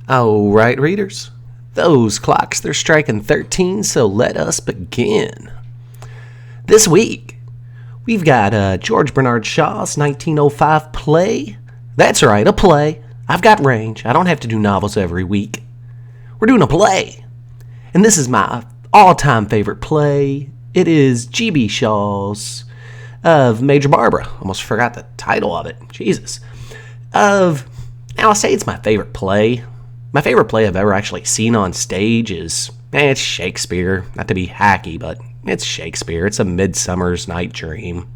All right, readers. Those clocks, they're striking 13, so let us begin. This week, we've got George Bernard Shaw's 1905 play. That's right, a play. I've got range. I don't have to do novels every week. We're doing a play. And this is my all-time favorite play. It is G.B. Shaw's of Major Barbara. Almost forgot the title of it. Jesus. Now, I'll say it's my favorite play. My favorite play I've ever actually seen on stage is, it's Shakespeare. Not to be hacky, but it's Shakespeare. It's A Midsummer's Night Dream.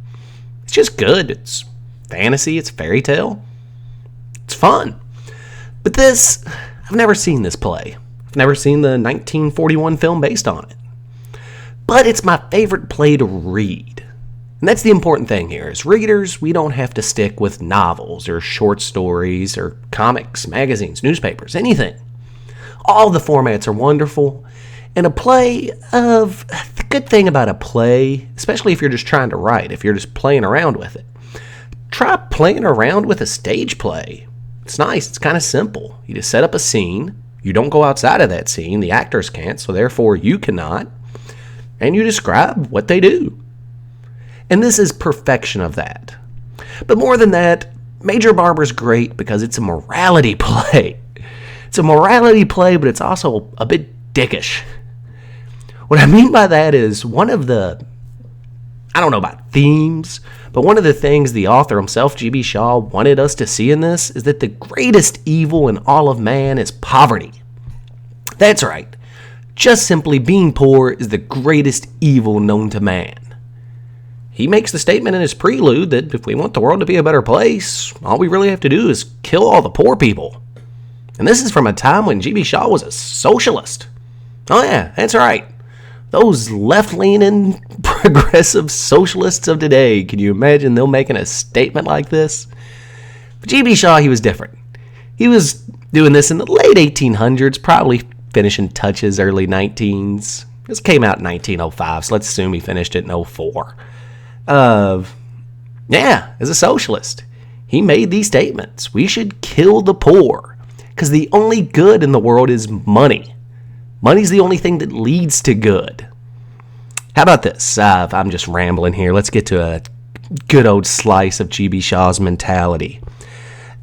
It's just good. It's fantasy. It's fairy tale. It's fun. But this, I've never seen this play. I've never seen the 1941 film based on it. But it's my favorite play to read. And that's the important thing here. As readers, we don't have to stick with novels or short stories or comics, magazines, newspapers, anything. All the formats are wonderful. And the good thing about a play, especially if you're just trying to write, if you're just playing around with it, try playing around with a stage play. It's nice. It's kind of simple. You just set up a scene. You don't go outside of that scene. The actors can't, so therefore you cannot. And you describe what they do. And this is perfection of that. But more than that, Major Barbara's great because it's a morality play. It's a morality play, but it's also a bit dickish. What I mean by that is one of the, I don't know about themes, but one of the things the author himself, G.B. Shaw, wanted us to see in this is that the greatest evil in all of man is poverty. That's right. Just simply being poor is the greatest evil known to man. He makes the statement in his prelude that if we want the world to be a better place, all we really have to do is kill all the poor people. And this is from a time when G.B. Shaw was a socialist. Oh yeah, that's right. Those left-leaning, progressive socialists of today, can you imagine them making a statement like this? But G.B. Shaw, he was different. He was doing this in the late 1800s, probably finishing touches early 19s. This came out in 1905, so let's assume he finished it in 04. As a socialist, he made these statements. We should kill the poor, because the only good in the world is money. Money's the only thing that leads to good. How about this? I'm just rambling here. Let's get to a good old slice of G.B. Shaw's mentality.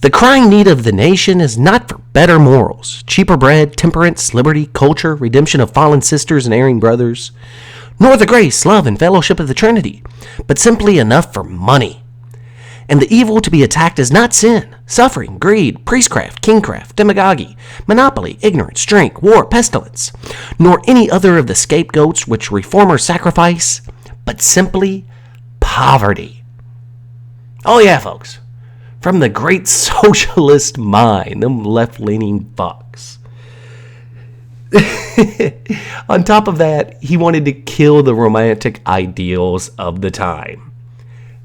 The crying need of the nation is not for better morals, cheaper bread, temperance, liberty, culture, redemption of fallen sisters and erring brothers, nor the grace, love, and fellowship of the Trinity, but simply enough for money. And the evil to be attacked is not sin, suffering, greed, priestcraft, kingcraft, demagogy, monopoly, ignorance, drink, war, pestilence, nor any other of the scapegoats which reformers sacrifice, but simply poverty. Oh yeah, folks. From the great socialist mind, them left-leaning fucks. On top of that, he wanted to kill the romantic ideals of the time.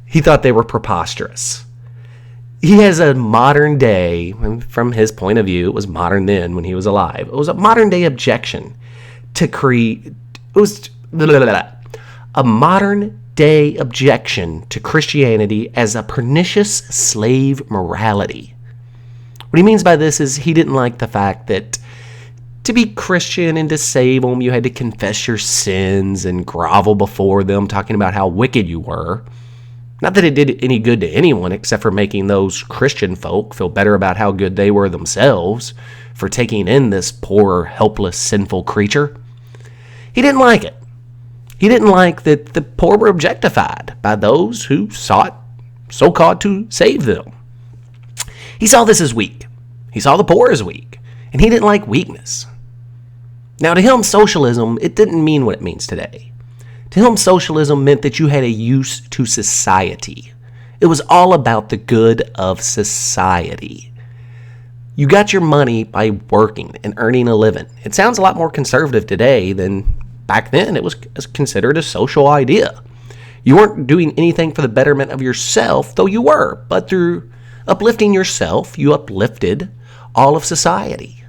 He thought they were preposterous. He has a modern day, from his point of view, it was modern then when he was alive. It was a modern day objection to a modern day objection to Christianity as a pernicious slave morality. What he means by this is he didn't like the fact that to be Christian and to save them, you had to confess your sins and grovel before them, talking about how wicked you were. Not that it did any good to anyone except for making those Christian folk feel better about how good they were themselves for taking in this poor, helpless, sinful creature. He didn't like it. He didn't like that the poor were objectified by those who sought so-called to save them. He saw this as weak. He saw the poor as weak. And he didn't like weakness. Now, to him, socialism, it didn't mean what it means today. To him, socialism meant that you had a use to society. It was all about the good of society. You got your money by working and earning a living. It sounds a lot more conservative today than back then. It was considered a social idea. You weren't doing anything for the betterment of yourself, though you were. But through uplifting yourself, you uplifted all of society.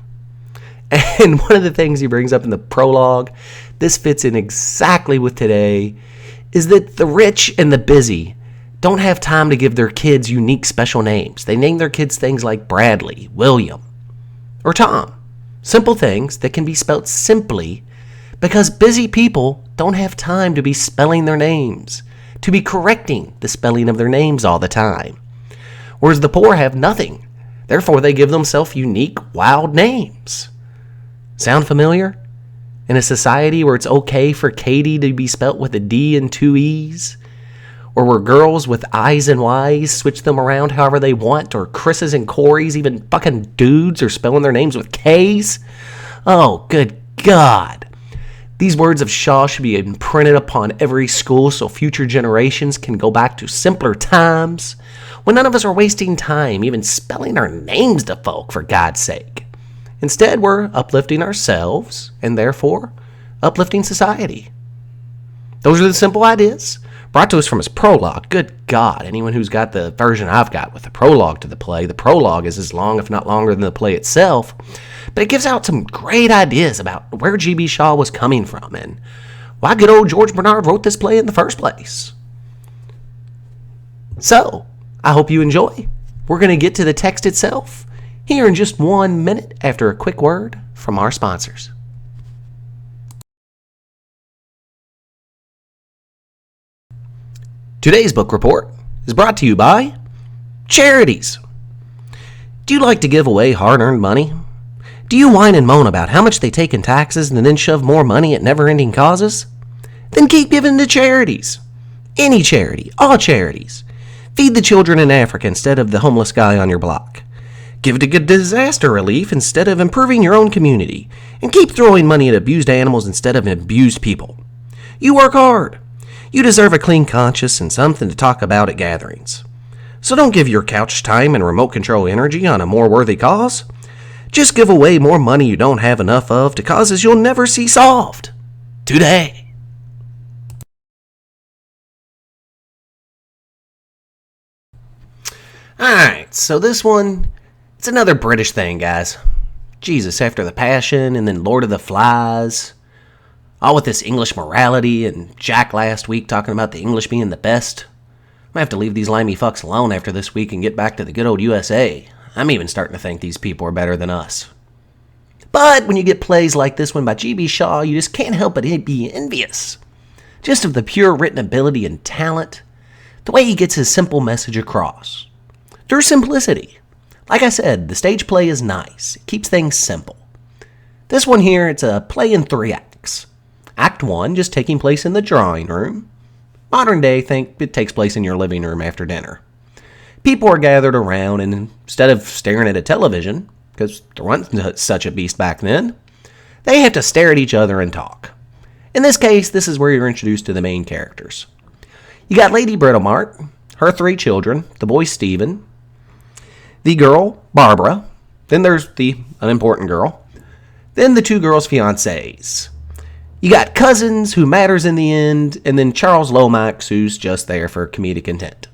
And one of the things he brings up in the prologue, this fits in exactly with today, is that the rich and the busy don't have time to give their kids unique special names. They name their kids things like Bradley, William, or Tom. Simple things that can be spelt simply because busy people don't have time to be spelling their names, to be correcting the spelling of their names all the time. Whereas the poor have nothing. Therefore, they give themselves unique, wild names. Sound familiar? In a society where it's okay for Katie to be spelt with a D and two E's, or where girls with I's and Y's switch them around however they want, or Chris's and Corey's, even fucking dudes, are spelling their names with K's. Oh, good God. These words of Shaw should be imprinted upon every school so future generations can go back to simpler times when none of us are wasting time even spelling our names to folk, for God's sake. Instead, we're uplifting ourselves and therefore uplifting society. Those are the simple ideas brought to us from his prologue. Good God, anyone who's got the version I've got with the prologue to the play, the prologue is as long, if not longer, than the play itself, but it gives out some great ideas about where G.B. Shaw was coming from and why good old George Bernard wrote this play in the first place. So, I hope you enjoy. We're going to get to the text itself here in just 1 minute after a quick word from our sponsors. Today's book report is brought to you by Charities. Do you like to give away hard-earned money? Do you whine and moan about how much they take in taxes and then shove more money at never-ending causes? Then keep giving to charities. Any charity, all charities. Feed the children in Africa instead of the homeless guy on your block. Give to good disaster relief instead of improving your own community. And keep throwing money at abused animals instead of abused people. You work hard. You deserve a clean conscience and something to talk about at gatherings. So don't give your couch time and remote control energy on a more worthy cause. Just give away more money you don't have enough of to causes you'll never see solved. Today. Alright, so this one, it's another British thing, guys. Jesus, after The Passion and then Lord of the Flies. All with this English morality, and Jack last week talking about the English being the best. I'm gonna have to leave these limey fucks alone after this week and get back to the good old USA. I'm even starting to think these people are better than us. But when you get plays like this one by G.B. Shaw, you just can't help but be envious. Just of the pure written ability and talent, the way he gets his simple message across. Through simplicity. Like I said, the stage play is nice. It keeps things simple. This one here, it's a play in 3 acts. Act 1, just taking place in the drawing room. Modern day, think it takes place in your living room after dinner. People are gathered around, and instead of staring at a television, because there wasn't such a beast back then, they have to stare at each other and talk. In this case, this is where you're introduced to the main characters. You got Lady Britomart, her 3 children, the boy Stephen, the girl Barbara, then there's the unimportant girl, then the 2 girls' fiancés. You got Cousins, who matters in the end, and then Charles Lomax, who's just there for comedic intent.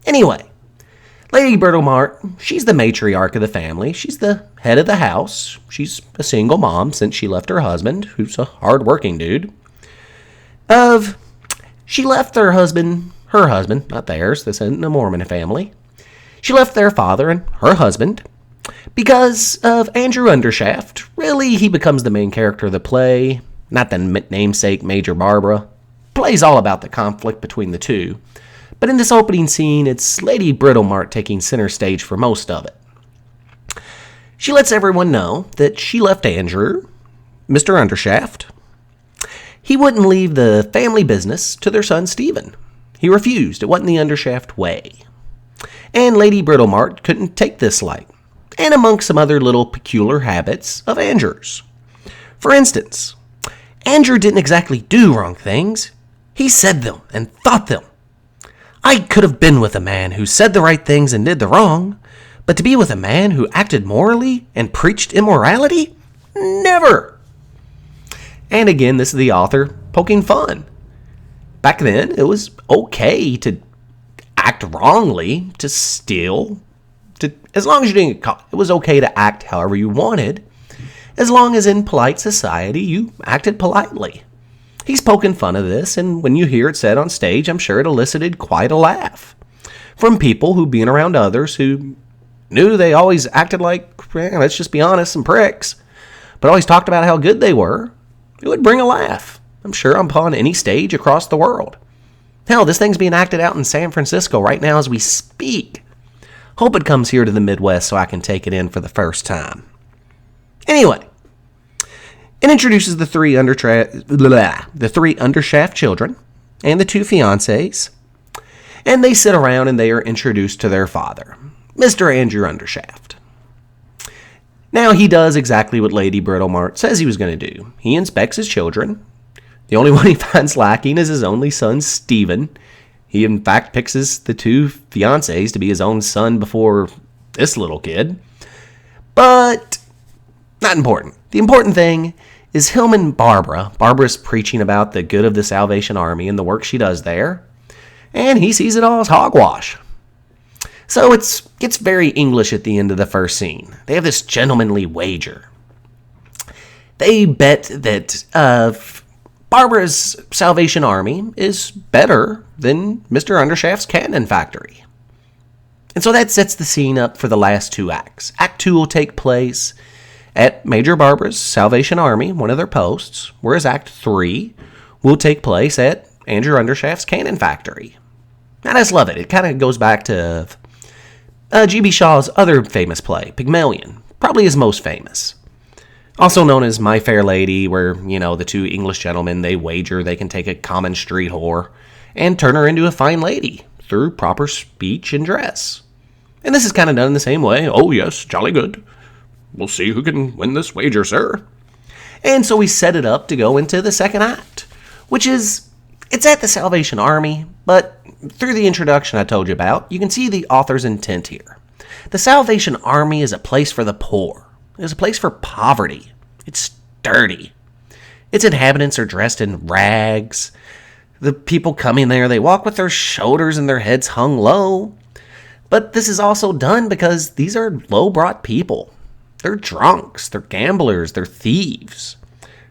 Anyway, Lady Britomart, she's the matriarch of the family. She's the head of the house. She's a single mom since she left her husband, who's a hard-working dude. She left her husband, not theirs, this isn't a Mormon family. She left their father and her husband because of Andrew Undershaft. Really, he becomes the main character of the play, not the namesake Major Barbara. Play's all about the conflict between the two. But in this opening scene, it's Lady Britomart taking center stage for most of it. She lets everyone know that she left Andrew, Mr. Undershaft. He wouldn't leave the family business to their son Stephen. He refused. It wasn't the Undershaft way. And Lady Britomart couldn't take this light, and amongst some other little peculiar habits of Andrew's. For instance, Andrew didn't exactly do wrong things. He said them and thought them. I could have been with a man who said the right things and did the wrong, but to be with a man who acted morally and preached immorality? Never! And again, this is the author poking fun. Back then, it was okay to act wrongly, to steal, as long as you didn't get caught. It was okay to act however you wanted, as long as in polite society you acted politely. He's poking fun of this, and when you hear it said on stage, I'm sure it elicited quite a laugh from people who, being around others who knew they always acted like, let's just be honest, some pricks, but always talked about how good they were, it would bring a laugh, I'm sure, upon any stage across the world. Hell, this thing's being acted out in San Francisco right now as we speak. Hope it comes here to the Midwest so I can take it in for the first time. Anyway, it introduces the three undershaft children and the two fiancés, and they sit around and they are introduced to their father, Mr. Andrew Undershaft. Now, he does exactly what Lady Britomart says he was going to do. He inspects his children. The only one he finds lacking is his only son, Stephen. He, in fact, picks the two fiancés to be his own son before this little kid. But not important. The important thing is him and Barbara. Barbara's preaching about the good of the Salvation Army and the work she does there. And he sees it all as hogwash. So it gets very English at the end of the first scene. They have this gentlemanly wager. They bet that Barbara's Salvation Army is better than Mr. Undershaft's cannon factory. And so that sets the scene up for the last two acts. Act 2 will take place at Major Barbara's Salvation Army, one of their posts, whereas Act 3 will take place at Andrew Undershaft's cannon factory. I just love it. It kind of goes back to G.B. Shaw's other famous play, Pygmalion, probably his most famous. Also known as My Fair Lady, where, the two English gentlemen, they wager they can take a common street whore and turn her into a fine lady through proper speech and dress. And this is kind of done in the same way. Oh, yes, jolly good. We'll see who can win this wager, sir. And so we set it up to go into the second act, which is, it's at the Salvation Army, but through the introduction I told you about, you can see the author's intent here. The Salvation Army is a place for the poor. It's a place for poverty. It's dirty. Its inhabitants are dressed in rags. The people coming there, they walk with their shoulders and their heads hung low. But this is also done because these are low-brought people. They're drunks, they're gamblers, they're thieves.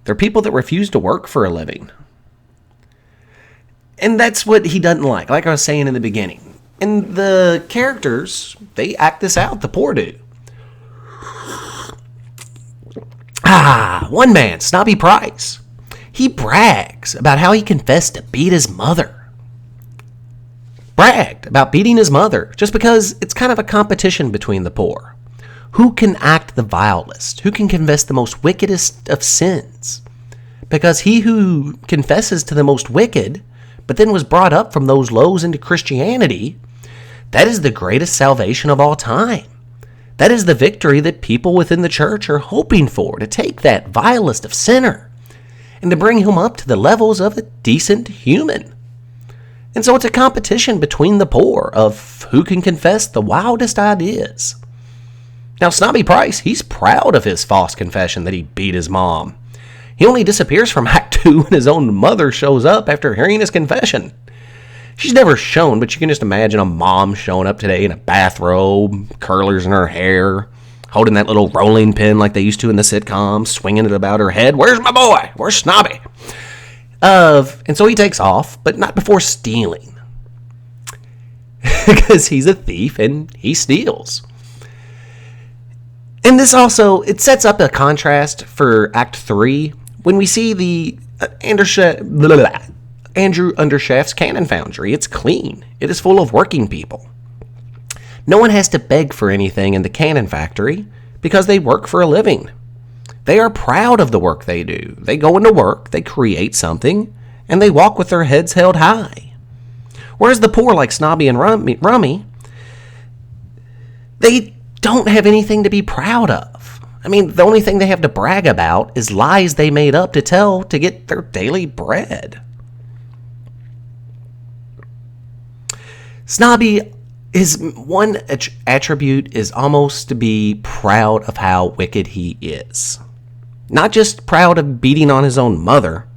They're people that refuse to work for a living. And that's what he doesn't like I was saying in the beginning. And the characters, they act this out, the poor do. One man, Snobby Price. He brags about how he confessed to beat his mother. Bragged about beating his mother just because it's kind of a competition between the poor. Who can act the vilest? Who can confess the most wickedest of sins? Because he who confesses to the most wicked, but then was brought up from those lows into Christianity, that is the greatest salvation of all time. That is the victory that people within the church are hoping for, to take that vilest of sinner and to bring him up to the levels of a decent human. And so it's a competition between the poor of who can confess the wildest ideas. Now, Snobby Price, he's proud of his false confession that he beat his mom. He only disappears from Act 2 when his own mother shows up after hearing his confession. She's never shown, but you can just imagine a mom showing up today in a bathrobe, curlers in her hair, holding that little rolling pin like they used to in the sitcom, swinging it about her head. Where's my boy? Where's Snobby? And so he takes off, but not before stealing. Because he's a thief and he steals. And this also, it sets up a contrast for Act 3 when we see the Andrew Undershaft's cannon foundry. It's clean. It is full of working people. No one has to beg for anything in the cannon factory because they work for a living. They are proud of the work they do. They go into work, they create something, and they walk with their heads held high. Whereas the poor, like Snobby and Rummy, they don't have anything to be proud of. I mean, the only thing they have to brag about is lies they made up to tell to get their daily bread. Snobby, his one attribute is almost to be proud of how wicked he is. Not just proud of beating on his own mother.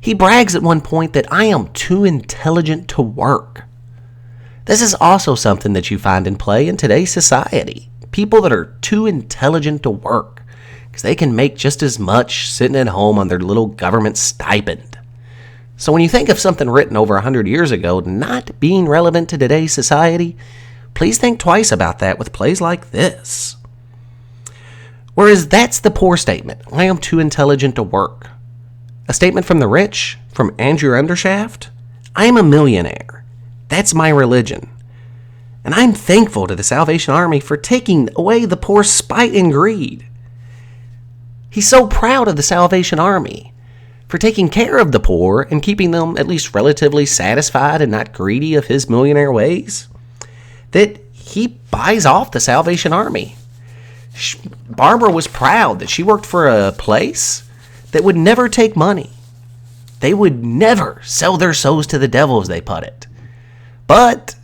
He brags at one point that I am too intelligent to work. This is also something that you find in play in today's society. People that are too intelligent to work because they can make just as much sitting at home on their little government stipend. So when you think of something written over 100 years ago not being relevant to today's society, Please think twice about that with plays like this. Whereas that's the poor statement. I am too intelligent to work. A statement from the rich, from Andrew Undershaft. I am a millionaire. That's my religion. And I'm thankful to the Salvation Army for taking away the poor's spite and greed. He's so proud of the Salvation Army for taking care of the poor and keeping them at least relatively satisfied and not greedy of his millionaire ways, that he buys off the Salvation Army. Barbara was proud that she worked for a place that would never take money. They would never sell their souls to the devil, as they put it. But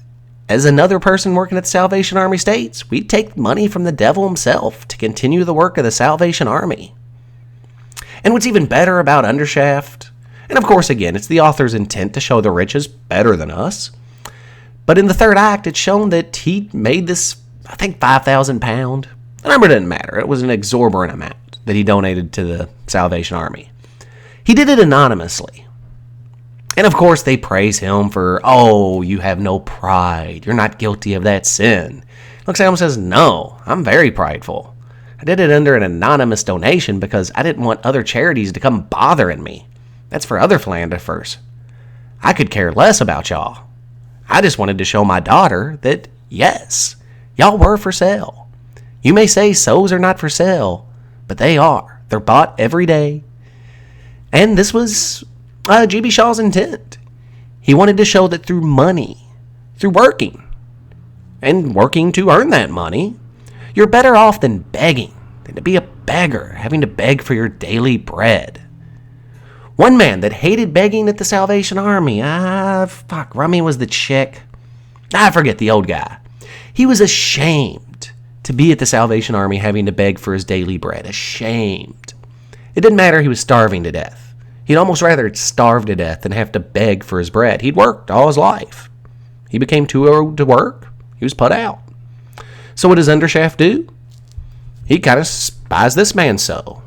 as another person working at the Salvation Army states, we'd take money from the devil himself to continue the work of the Salvation Army. And what's even better about Undershaft, and of course, again, it's the author's intent to show the rich is better than us, but in the third act, it's shown that he made this, I think, £5,000. The number didn't matter. It was an exorbitant amount that he donated to the Salvation Army. He did it anonymously. And of course, they praise him for, oh, you have no pride. You're not guilty of that sin. Looks at him and says, no, I'm very prideful. I did it under an anonymous donation because I didn't want other charities to come bothering me. That's for other philanderopers. I could care less about y'all. I just wanted to show my daughter that, yes, y'all were for sale. You may say souls are not for sale, but they are. They're bought every day. And this was G.B. Shaw's intent. He wanted to show that through money, through working, and working to earn that money, you're better off than begging, than to be a beggar, having to beg for your daily bread. One man that hated begging at the Salvation Army, Rummy was the chick. I forget the old guy. He was ashamed to be at the Salvation Army having to beg for his daily bread. Ashamed. It didn't matter he was starving to death. He'd almost rather starve to death than have to beg for his bread. He'd worked all his life. He became too old to work. He was put out. So what does Undershaft do? He kind of spies this man so.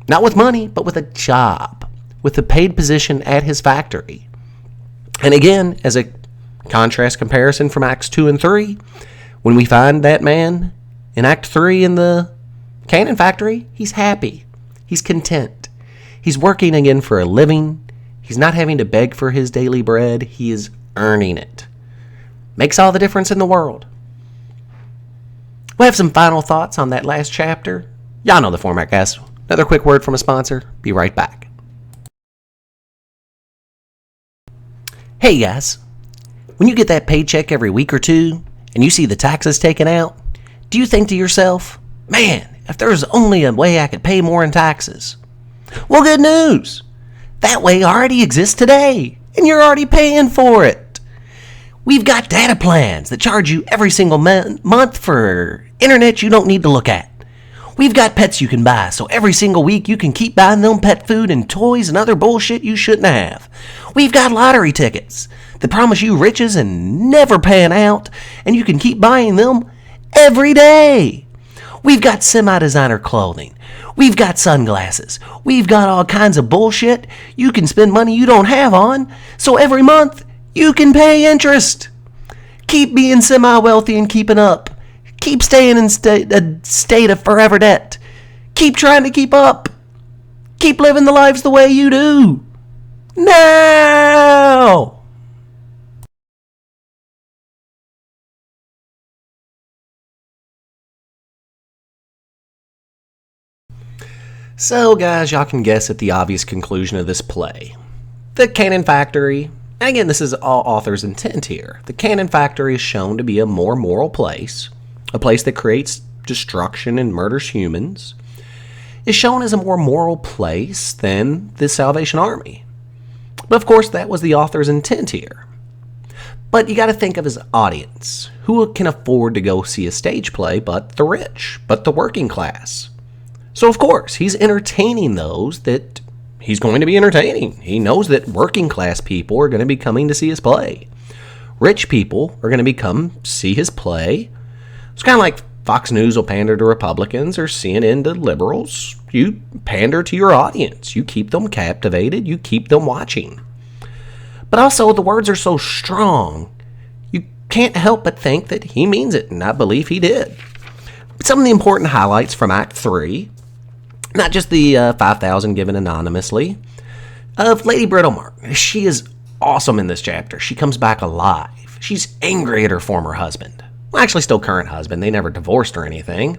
Not with money, but with a job. With a paid position at his factory. And again, as a contrast comparison from Acts 2 and 3, when we find that man in Act 3 in the cannon factory, he's happy. He's content. He's working again for a living. He's not having to beg for his daily bread. He is earning it. Makes all the difference in the world. We'll have some final thoughts on that last chapter. Y'all know the format, guys. Another quick word from a sponsor. Be right back. Hey, guys. When you get that paycheck every week or two, and you see the taxes taken out, do you think to yourself, man, if there was only a way I could pay more in taxes? Well, good news. That way already exists today, and you're already paying for it. We've got data plans that charge you every single month for internet you don't need to look at. We've got pets you can buy, so every single week you can keep buying them pet food and toys and other bullshit you shouldn't have. We've got lottery tickets that promise you riches and never pan out, and you can keep buying them every day. We've got semi-designer clothing. We've got sunglasses. We've got all kinds of bullshit you can spend money you don't have on, so every month you can pay interest. Keep being semi-wealthy and keeping up. Keep staying in a state of forever debt. Keep trying to keep up. Keep living the lives the way you do. Now! So, guys, y'all can guess at the obvious conclusion of this play. The Cannon Factory, and again, this is all author's intent here. The Cannon Factory is shown to be a more moral place, a place that creates destruction and murders humans, is shown as a more moral place than the Salvation Army. But of course, that was the author's intent here. But you got to think of his audience. Who can afford to go see a stage play but the rich, but the working class? So of course, he's entertaining those that he's going to be entertaining. He knows that working class people are going to be coming to see his play. Rich people are going to come see his play. It's kind of like Fox News will pander to Republicans or CNN to liberals. You pander to your audience. You keep them captivated. You keep them watching. But also, the words are so strong, you can't help but think that he means it, and I believe he did. But some of the important highlights from Act 3, not just the 5,000 given anonymously, of Lady Britomart. She is awesome in this chapter. She comes back alive. She's angry at her former husband. Well, actually, still current husband. They never divorced or anything.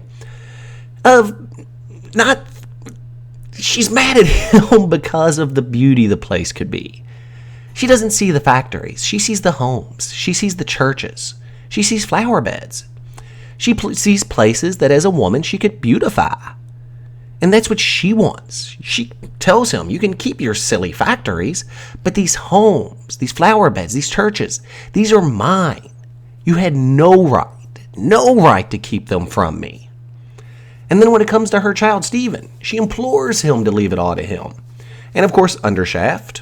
She's mad at him because of the beauty the place could be. She doesn't see the factories. She sees the homes. She sees the churches. She sees flower beds. She sees places that as a woman she could beautify. And that's what she wants. She tells him, you can keep your silly factories, but these homes, these flower beds, these churches, these are mine. You had no right to keep them from me. And then when it comes to her child, Stephen, she implores him to leave it all to him. And of course, Undershaft,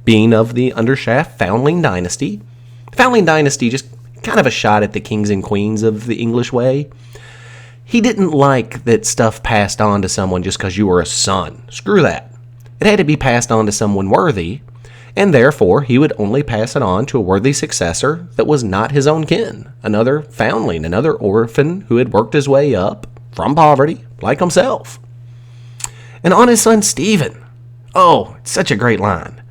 being of the Undershaft Foundling Dynasty. Foundling Dynasty, just kind of a shot at the kings and queens of the English way. He didn't like that stuff passed on to someone just because you were a son. Screw that. It had to be passed on to someone worthy, and therefore he would only pass it on to a worthy successor that was not his own kin, another foundling, another orphan who had worked his way up from poverty, like himself. And on his son Stephen. Oh, it's such a great line.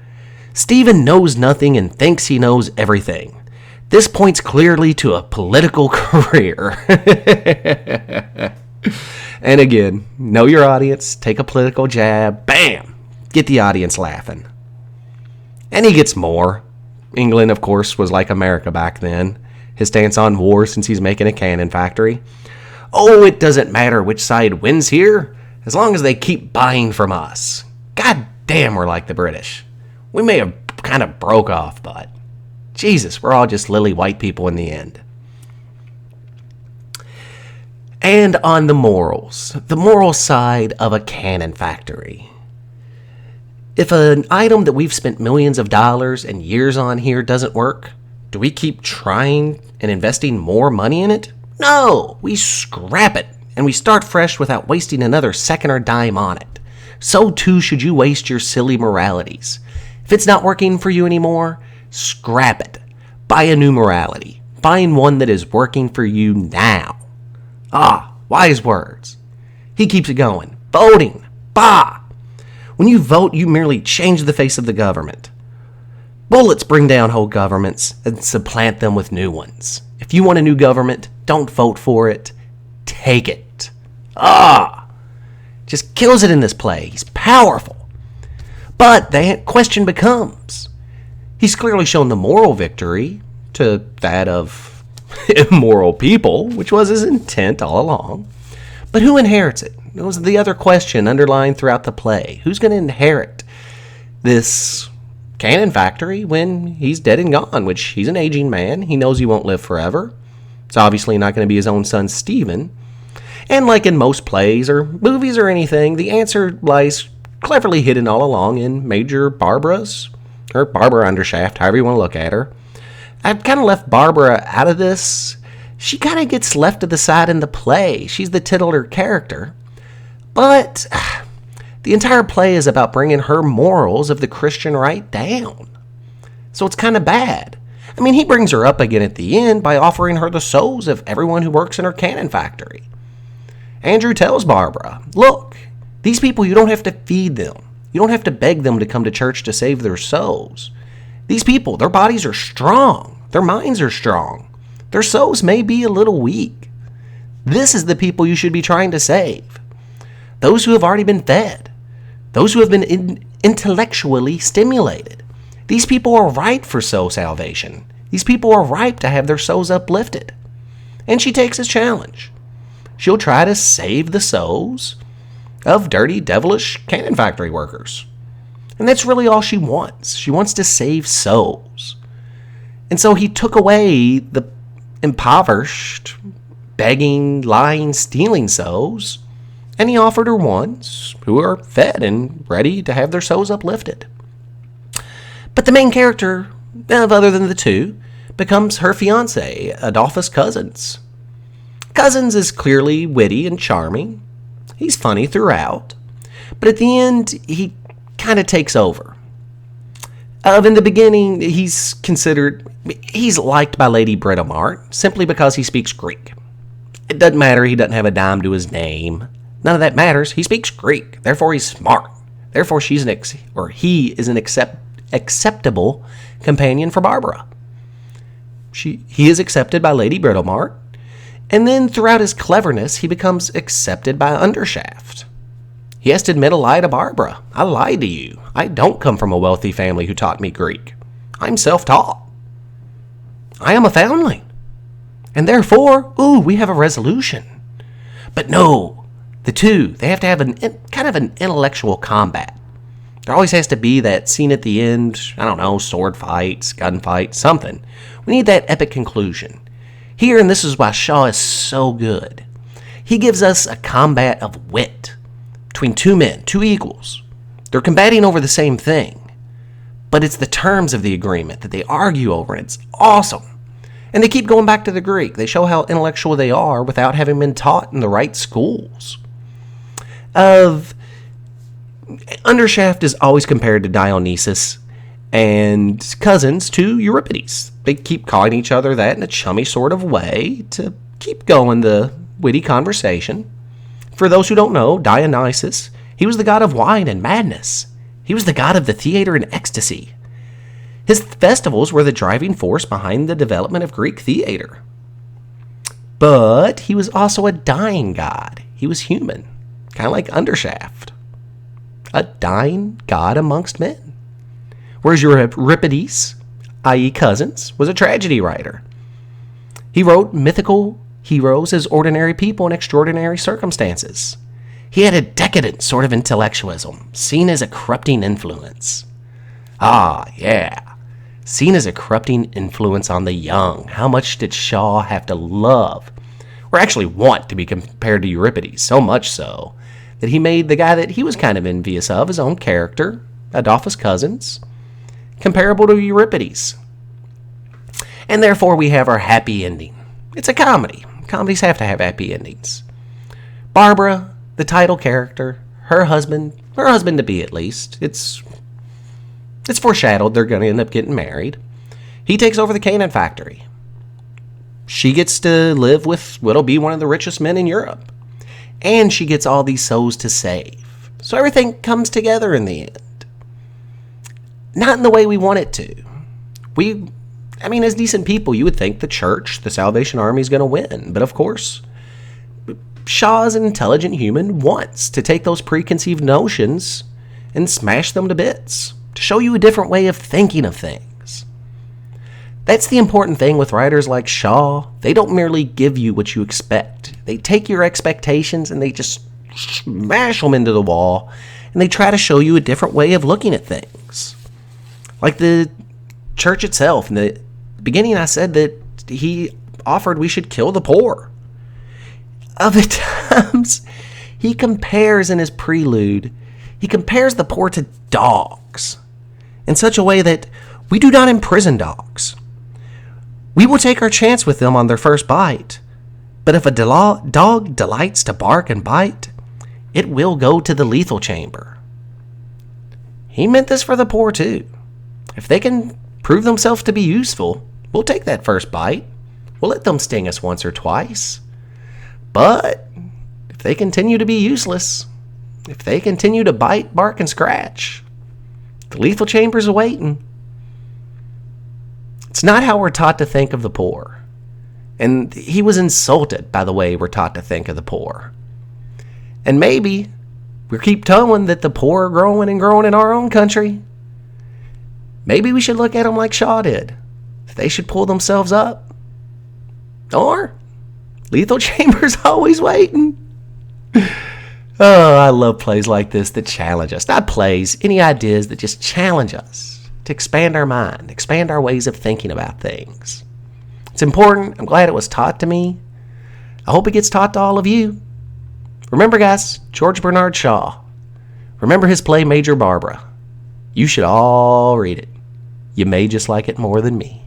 Stephen knows nothing and thinks he knows everything. This points clearly to a political career. And again, know your audience, take a political jab, bam, get the audience laughing. And he gets more. England, of course, was like America back then. His stance on war since he's making a cannon factory. Oh, it doesn't matter which side wins here, as long as they keep buying from us. God damn, we're like the British. We may have kind of broke off, but Jesus, we're all just lily white people in the end. And on the moral side of a cannon factory. If an item that we've spent millions of dollars and years on here doesn't work, do we keep trying and investing more money in it? No, we scrap it and we start fresh without wasting another second or dime on it. So too should you waste your silly moralities. If it's not working for you anymore, scrap it. Buy a new morality. Find one that is working for you now. Ah, wise words. He keeps it going. Voting. Bah! When you vote, you merely change the face of the government. Bullets bring down whole governments and supplant them with new ones. If you want a new government, don't vote for it. Take it. Ah! Just kills it in this play. He's powerful. But the question becomes, he's clearly shown the moral victory to that of immoral people, which was his intent all along. But who inherits it? It was the other question underlying throughout the play. Who's going to inherit this cannon factory when he's dead and gone, which he's an aging man. He knows he won't live forever. It's obviously not going to be his own son, Stephen. And like in most plays or movies or anything, the answer lies cleverly hidden all along in Major Barbara's, or Barbara Undershaft, however you want to look at her. I've kind of left Barbara out of this. She kind of gets left to the side in the play. She's the titular character. But the entire play is about bringing her morals of the Christian right down. So it's kind of bad. I mean, he brings her up again at the end by offering her the souls of everyone who works in her cannon factory. Andrew tells Barbara, look, these people, you don't have to feed them. You don't have to beg them to come to church to save their souls. These people, their bodies are strong. Their minds are strong. Their souls may be a little weak. This is the people you should be trying to save. Those who have already been fed. Those who have been intellectually stimulated. These people are ripe for soul salvation. These people are ripe to have their souls uplifted. And she takes a challenge. She'll try to save the souls of dirty, devilish cannon factory workers. And that's really all she wants. She wants to save souls. And so he took away the impoverished, begging, lying, stealing souls, and he offered her ones who are fed and ready to have their souls uplifted. But the main character, other than the two, becomes her fiancé, Adolphus Cousins. Cousins is clearly witty and charming. He's funny throughout. But at the end, he kind of takes over. In the beginning, he's liked by Lady Britomart simply because he speaks Greek. It doesn't matter, he doesn't have a dime to his name. None of that matters. He speaks Greek, therefore he's smart. Therefore he is an acceptable companion for Barbara. He is accepted by Lady Britomart, and then throughout his cleverness, he becomes accepted by Undershaft. He has to admit a lie to Barbara. I lied to you. I don't come from a wealthy family who taught me Greek. I'm self-taught. I am a foundling. And therefore, we have a resolution. But no, the two, they have to have kind of an intellectual combat. There always has to be that scene at the end, I don't know, sword fights, gunfight, something. We need that epic conclusion. Here, and this is why Shaw is so good, he gives us a combat of wit between two men, two equals. They're combating over the same thing, but it's the terms of the agreement that they argue over, and it's awesome. And they keep going back to the Greek. They show how intellectual they are without having been taught in the right schools. Undershaft is always compared to Dionysus and cousins to Euripides. They keep calling each other that in a chummy sort of way to keep going the witty conversation. For those who don't know, Dionysus, he was the god of wine and madness. He was the god of the theater and ecstasy. His festivals were the driving force behind the development of Greek theater. But he was also a dying god. He was human, kind of like Undershaft. A dying god amongst men. Whereas Euripides, i.e. Cousins, was a tragedy writer. He wrote mythical heroes as ordinary people in extraordinary circumstances. He had a decadent sort of intellectualism, seen as a corrupting influence. Ah, yeah. Seen as a corrupting influence on the young. How much did Shaw have to love, or actually want, to be compared to Euripides? So much so that he made the guy that he was kind of envious of, his own character, Adolphus Cousins, comparable to Euripides. And therefore we have our happy ending. It's a comedy. Comedies have to have happy endings. Barbara, the title character, her husband-to-be at least, it's foreshadowed they're going to end up getting married. He takes over the Canaan factory. She gets to live with what'll be one of the richest men in Europe. And she gets all these souls to save. So everything comes together in the end. Not in the way we want it to. As decent people, you would think the church, the Salvation Army, is going to win. But of course, Shaw, as an intelligent human, wants to take those preconceived notions and smash them to bits, to show you a different way of thinking of things. That's the important thing with writers like Shaw. They don't merely give you what you expect. They take your expectations and they just smash them into the wall, and they try to show you a different way of looking at things. Like the church itself. In the beginning, I said that he offered we should kill the poor. Of the times, he compares in his prelude, he compares the poor to dogs in such a way that we do not imprison dogs. We will take our chance with them on their first bite, but if a dog delights to bark and bite, it will go to the lethal chamber. He meant this for the poor too. If they can prove themselves to be useful, we'll take that first bite. We'll let them sting us once or twice. But if they continue to be useless, if they continue to bite, bark, and scratch, the lethal chamber's awaiting. It's not how we're taught to think of the poor. And he was insulted by the way we're taught to think of the poor. And maybe we keep telling that the poor are growing and growing in our own country. Maybe we should look at them like Shaw did. They should pull themselves up. Or lethal chamber's always waiting. Oh, I love plays like this that challenge us. Not plays, any ideas that just challenge us to expand our mind, expand our ways of thinking about things. It's important. I'm glad it was taught to me. I hope it gets taught to all of you. Remember, guys, George Bernard Shaw. Remember his play Major Barbara. You should all read it. You may just like it more than me.